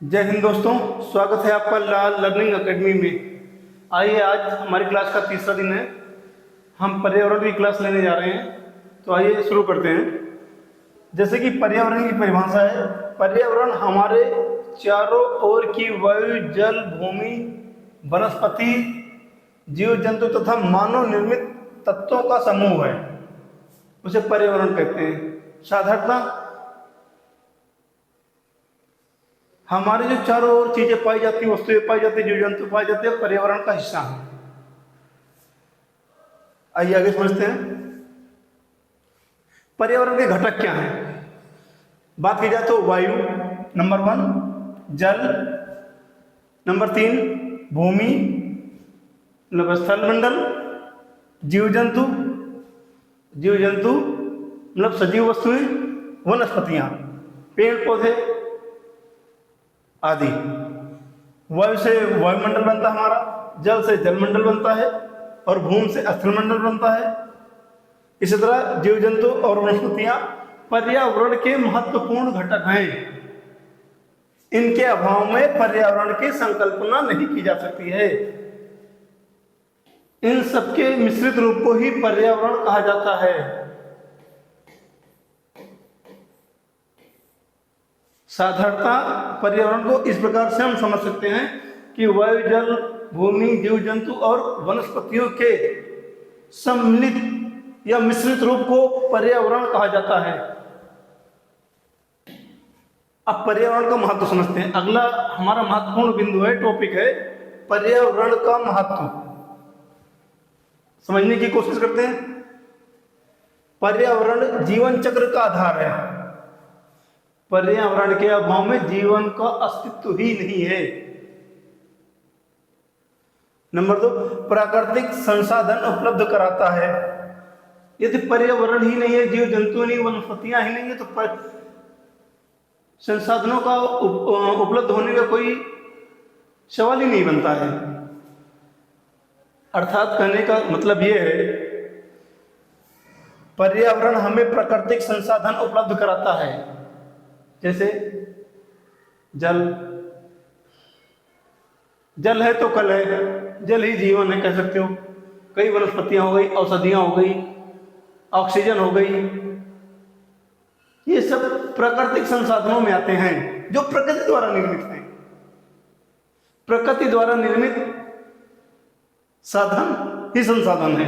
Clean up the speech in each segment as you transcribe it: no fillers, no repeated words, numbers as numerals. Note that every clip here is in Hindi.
जय हिंद दोस्तों, स्वागत है आपका लाल लर्निंग एकेडमी में। आइए, आज हमारी क्लास का तीसरा दिन है। हम पर्यावरण की क्लास लेने जा रहे हैं, तो आइए शुरू करते हैं। जैसे कि पर्यावरण की परिभाषा है, पर्यावरण हमारे चारों ओर की वायु, जल, भूमि, वनस्पति, जीव जंतु तथा मानव निर्मित तत्वों का समूह है, उसे पर्यावरण कहते हैं। साधारणतः हमारे जो चारों ओर चीजें पाई जाती है, वस्तुएं पाई जाती है, जीव जंतु पाए जाते हैं, पर्यावरण का हिस्सा है। आइए आगे समझते हैं पर्यावरण के घटक क्या हैं। बात की जाए तो वायु नंबर 1, जल नंबर 3, भूमि मतलब स्थल मंडल, जीव जंतु मतलब सजीव वस्तुएं, वनस्पतियां, पेड़ पौधे आदि। वायु से वायुमंडल बनता है हमारा, जल से जलमंडल बनता है और भूमि से स्थलमंडल बनता है। इसी तरह जीव जंतु और वनस्पतियां पर्यावरण के महत्वपूर्ण घटक हैं। इनके अभाव में पर्यावरण की संकल्पना नहीं की जा सकती है। इन सबके मिश्रित रूप को ही पर्यावरण कहा जाता है। साधारणतः पर्यावरण को इस प्रकार से हम समझ सकते हैं कि वायु, जल, भूमि, जीव जंतु और वनस्पतियों के सम्मिलित या मिश्रित रूप को पर्यावरण कहा जाता है। अब पर्यावरण का महत्व समझते हैं। अगला हमारा महत्वपूर्ण बिंदु है, टॉपिक है पर्यावरण का महत्व। समझने की कोशिश करते हैं। पर्यावरण जीवन चक्र का आधार है। पर्यावरण के अभाव में जीवन का अस्तित्व ही नहीं है। नंबर 2, प्राकृतिक संसाधन उपलब्ध कराता है। यदि पर्यावरण ही नहीं है, जीव जंतु नहीं, वनस्पतियां ही नहीं है, तो संसाधनों का उपलब्ध होने का कोई सवाल ही नहीं बनता है। अर्थात कहने का मतलब यह है, पर्यावरण हमें प्राकृतिक संसाधन उपलब्ध कराता है। जैसे जल है तो कल है, जल ही जीवन है, कह सकते हो। कई वनस्पतियां हो गई, औषधियां हो गई, ऑक्सीजन हो गई, ये सब प्राकृतिक संसाधनों में आते हैं जो प्रकृति द्वारा निर्मित हैं। प्रकृति द्वारा निर्मित साधन ही संसाधन है।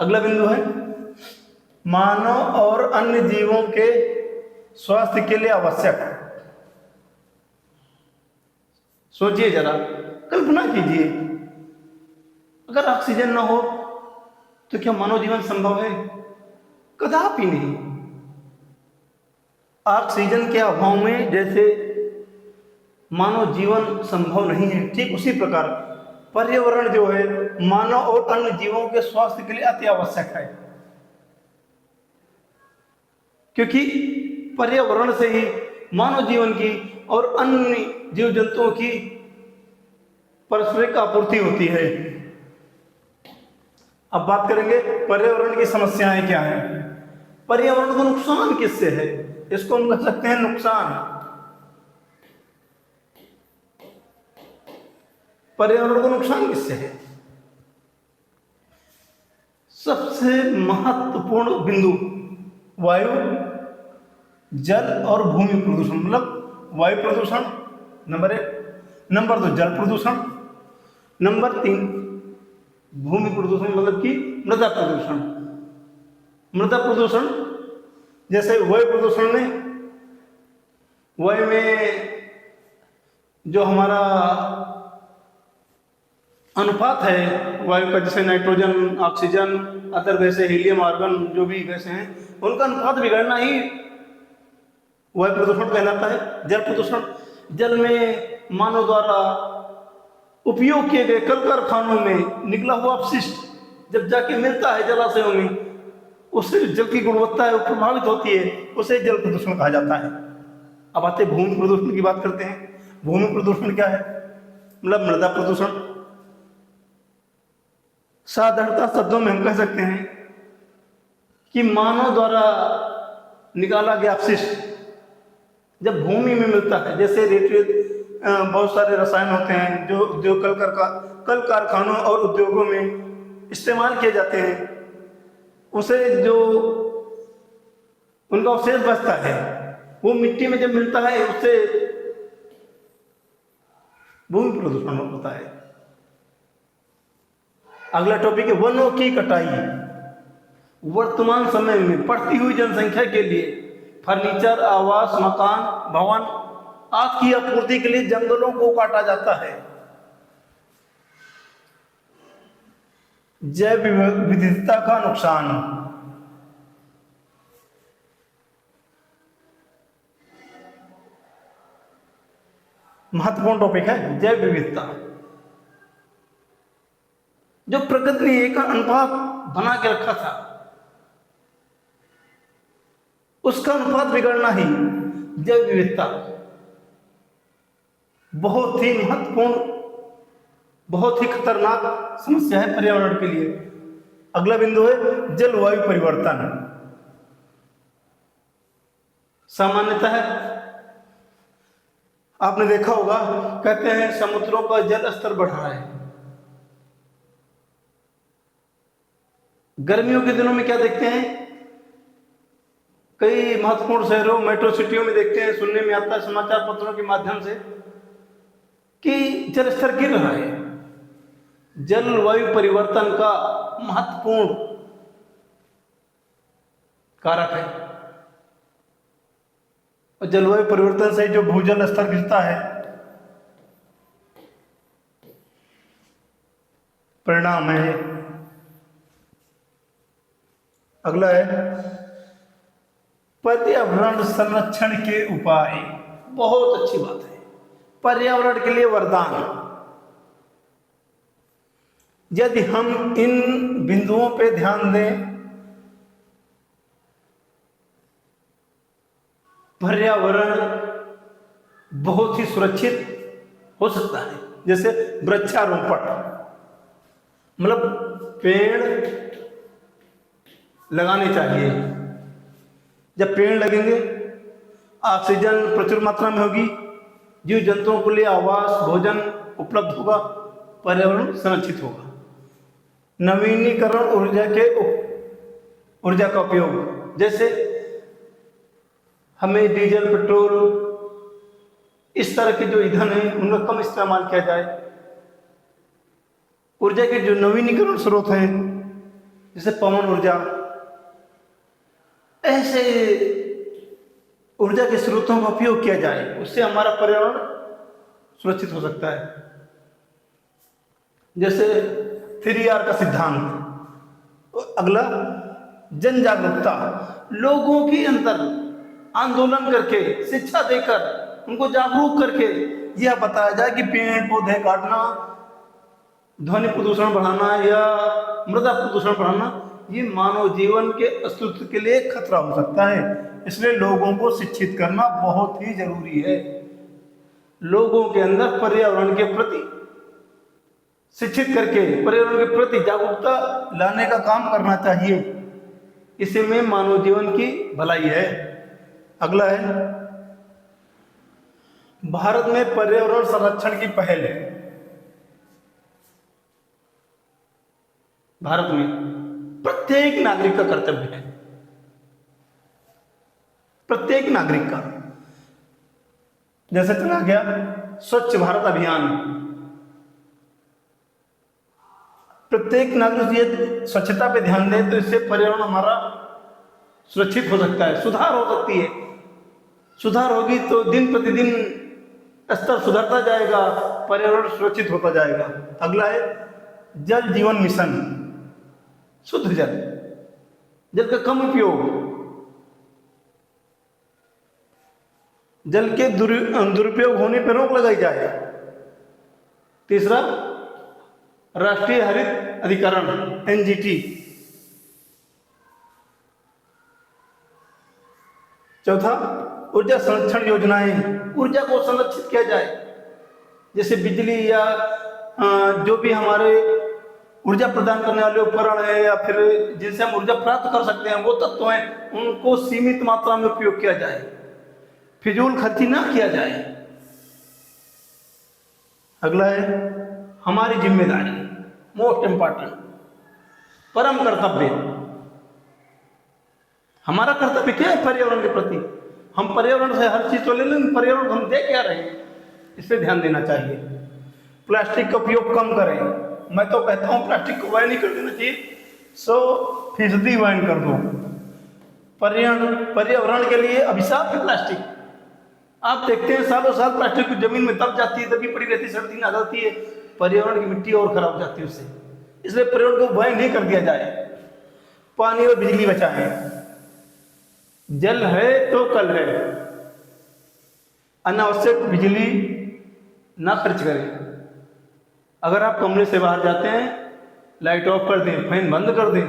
अगला बिंदु है मानव और अन्य जीवों के स्वास्थ्य के लिए आवश्यक। सोचिए जरा, कल्पना कीजिए, अगर ऑक्सीजन ना हो तो क्या मानव जीवन संभव है? कदापि नहीं। ऑक्सीजन के अभाव में जैसे मानव जीवन संभव नहीं है, ठीक उसी प्रकार पर्यावरण जो है मानव और अन्य जीवों के स्वास्थ्य के लिए अति आवश्यक है। क्योंकि पर्यावरण से ही मानव जीवन की और अन्य जीव जंतुओं की परस्परिक आपूर्ति होती है। अब बात करेंगे पर्यावरण की समस्याएं क्या हैं। पर्यावरण को नुकसान किससे है? इसको हम कह सकते हैं नुकसान। पर्यावरण को नुकसान किससे है? सबसे महत्वपूर्ण बिंदु वायु, जल और भूमि प्रदूषण, मतलब वायु प्रदूषण नंबर 1, नंबर 2 जल प्रदूषण, नंबर 3 भूमि प्रदूषण मतलब कि मृदा प्रदूषण। मृदा प्रदूषण जैसे वायु प्रदूषण में, वायु में जो हमारा अनुपात है वायु का, जैसे नाइट्रोजन, ऑक्सीजन, अदर गैसें, हीलियम, आर्गन, जो भी गैसें हैं, उनका अनुपात बिगड़ना ही वायु प्रदूषण कहलाता है। जल प्रदूषण, जल में मानव द्वारा उपयोग किए गए कल कारखानों में निकला हुआ अपशिष्ट जब जाके मिलता है जलाशयों में, उससे जल की गुणवत्ता है प्रभावित होती है, उसे जल प्रदूषण कहा जाता है। अब आते भूमि प्रदूषण की बात करते हैं। भूमि प्रदूषण क्या है? मतलब मृदा प्रदूषण। साधारणतः शब्दों में हम कह सकते हैं कि मानव द्वारा निकाला गया अपशिष्ट जब भूमि में मिलता है, जैसे बहुत सारे रसायन होते हैं जो उद्योग कल कारखानों और उद्योगों में इस्तेमाल किए जाते हैं, उसे जो उनका अवशेष बचता है वो मिट्टी में जब मिलता है उससे भूमि प्रदूषण होता है। अगला टॉपिक है वनों की कटाई। वर्तमान समय में बढ़ती हुई जनसंख्या के लिए फर्नीचर, आवास, मकान, भवन आदि की आपूर्ति के लिए जंगलों को काटा जाता है। जैव विविधता का नुकसान। महत्वपूर्ण टॉपिक है जैव विविधता। जो प्रकृति ने एक अनुपात बना के रखा था, उसका अनुपात बिगड़ना ही जैव विविधता बहुत ही महत्वपूर्ण, बहुत ही खतरनाक समस्या है पर्यावरण के लिए। अगला बिंदु है जलवायु परिवर्तन। सामान्यतः आपने देखा होगा, कहते हैं समुद्रों का जल स्तर बढ़ रहा है। गर्मियों के दिनों में क्या देखते हैं, कई महत्वपूर्ण शहरों, मेट्रो सिटियों में देखते हैं, सुनने में आता है समाचार पत्रों के माध्यम से कि जल स्तर गिर रहा है। जलवायु परिवर्तन का महत्वपूर्ण कारक है। और जलवायु परिवर्तन से जो भूजल स्तर गिरता है, परिणाम है। अगला है पर्यावरण संरक्षण के उपाय। बहुत अच्छी बात है, पर्यावरण के लिए वरदान। यदि हम इन बिंदुओं पे ध्यान दें, पर्यावरण बहुत ही सुरक्षित हो सकता है। जैसे वृक्षारोपण, मतलब पेड़ लगाने चाहिए। जब पेड़ लगेंगे, ऑक्सीजन प्रचुर मात्रा में होगी, जीव जंतुओं के लिए आवास, भोजन उपलब्ध होगा, पर्यावरण संरक्षित होगा। नवीनीकरण ऊर्जा का उपयोग, जैसे हमें डीजल, पेट्रोल, इस तरह के जो ईंधन है उनका कम इस्तेमाल किया जाए। ऊर्जा के जो नवीनीकरण स्रोत हैं, जैसे पवन ऊर्जा, ऐसे ऊर्जा के स्रोतों का उपयोग किया जाए, उससे हमारा पर्यावरण सुरक्षित हो सकता है। जैसे 3R का सिद्धांत। अगला जन जागरूकता, लोगों के अंदर आंदोलन करके, शिक्षा देकर, उनको जागरूक करके यह बताया जाए कि पेड़ पौधे काटना, ध्वनि प्रदूषण बढ़ाना या मृदा प्रदूषण बढ़ाना ये मानव जीवन के अस्तित्व के लिए खतरा हो सकता है। इसलिए लोगों को शिक्षित करना बहुत ही जरूरी है। लोगों के अंदर पर्यावरण के प्रति शिक्षित करके पर्यावरण के प्रति जागरूकता लाने का काम करना चाहिए। इसी में मानव जीवन की भलाई है। अगला है भारत में पर्यावरण संरक्षण की पहल है। भारत में प्रत्येक नागरिक का कर्तव्य है, प्रत्येक नागरिक का। जैसे चला गया स्वच्छ भारत अभियान, प्रत्येक नागरिक ये स्वच्छता पे ध्यान दे तो इससे पर्यावरण हमारा सुरक्षित हो सकता है, सुधार हो सकती है। सुधार होगी तो दिन प्रतिदिन स्तर सुधरता जाएगा, पर्यावरण सुरक्षित होता जाएगा। अगला है जल जीवन मिशन, शुद्ध जल, जल का कम उपयोग, जल के दुरुपयोग होने पर रोक लगाई जाए। तीसरा राष्ट्रीय हरित अधिकरण NGT। चौथा ऊर्जा संरक्षण योजनाएं, ऊर्जा को संरक्षित किया जाए। जैसे बिजली या जो भी हमारे ऊर्जा प्रदान करने वाले उपकरण है या फिर जिनसे हम ऊर्जा प्राप्त कर सकते हैं वो तत्व हैं, उनको सीमित मात्रा में उपयोग किया जाए। फिजूल खर्ची ना किया जाए। अगला है हमारी जिम्मेदारी, मोस्ट इंपॉर्टेंट, परम कर्तव्य। हमारा कर्तव्य क्या है पर्यावरण के प्रति? हम पर्यावरण से हर चीज तो ले लें, पर्यावरण को हम दे क्या रहे हैं, इस पर ध्यान देना चाहिए। प्लास्टिक का उपयोग कम करें। मैं तो कहता हूं प्लास्टिक को बैन नहीं कर देना चाहिए, 100% बैन कर दो। पर्यावरण के लिए अभिशाप है प्लास्टिक। आप देखते हैं सालों साल प्लास्टिक की जमीन में दब जाती है, दबी पड़ी रहती है, सड़ती ना जाती है, पर्यावरण की मिट्टी और खराब हो जाती है उससे। इसलिए पर्यावरण को बैन नहीं कर दिया जाए। पानी और बिजली बचाएं। जल है तो कल है। अनावश्यक बिजली ना खर्च करें। अगर आप कमरे से बाहर जाते हैं, लाइट ऑफ कर दें, फैन बंद कर दें,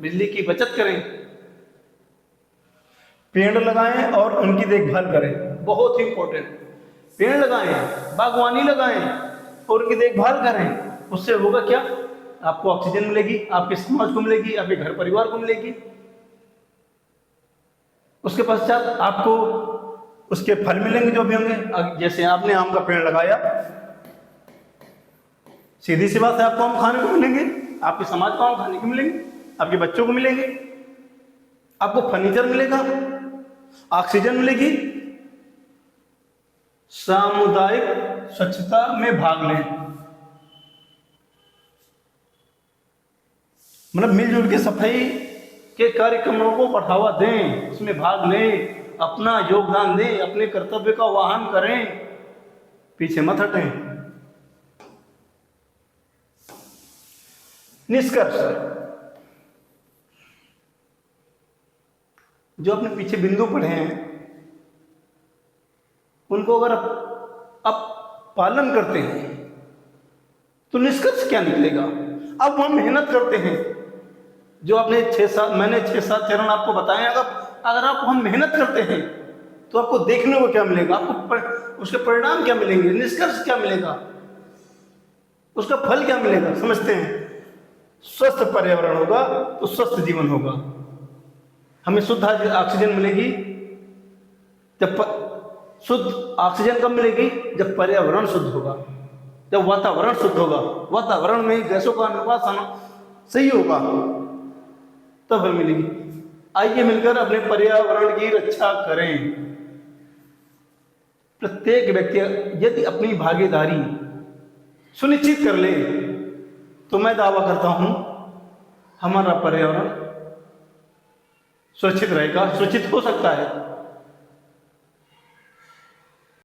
बिजली की बचत करें। पेड़ लगाएं और उनकी देखभाल करें, बहुत ही इंपॉर्टेंट। पेड़ लगाएं, बागवानी लगाएं और उनकी देखभाल करें। उससे होगा क्या? आपको ऑक्सीजन मिलेगी, आपके समाज को मिलेगी, आपके घर परिवार को मिलेगी। उसके पश्चात आपको उसके फल मिलेंगे जो भी होंगे। जैसे आपने आम का पेड़ लगाया, सीधी सी बात है, आपको आम खाने को मिलेंगे, आपके समाज को आम खाने को मिलेंगे, आपके बच्चों को मिलेंगे, आपको फर्नीचर मिलेगा, ऑक्सीजन मिलेगी। सामुदायिक स्वच्छता में भाग लें, मतलब मिलजुल के सफाई के कार्यक्रमों को बढ़ावा दें, उसमें भाग लें, अपना योगदान दें, अपने कर्तव्य का वाहन करें, पीछे मत हटें। निष्कर्ष, जो अपने पीछे बिंदु पढ़े हैं उनको अगर आप पालन करते हैं तो निष्कर्ष क्या निकलेगा? अब हम मेहनत करते हैं, जो आपने मैंने 6-7 चरण आपको बताए। अगर आप हम मेहनत करते हैं तो आपको देखने को क्या मिलेगा? आपको उसके परिणाम क्या मिलेंगे? निष्कर्ष क्या मिलेगा? उसका फल क्या मिलेगा? समझते हैं। स्वस्थ पर्यावरण होगा तो स्वस्थ जीवन होगा। हमें शुद्ध ऑक्सीजन मिलेगी। जब शुद्ध ऑक्सीजन कब मिलेगी? जब पर्यावरण शुद्ध होगा, जब वातावरण शुद्ध होगा, वातावरण में गैसों का अनुपात सही होगा, तब हमें मिलेगी। आइए मिलकर अपने पर्यावरण की रक्षा करें। प्रत्येक व्यक्ति यदि अपनी भागीदारी सुनिश्चित कर ले तो मैं दावा करता हूं हमारा पर्यावरण सुरक्षित रहेगा, सुरक्षित हो सकता है।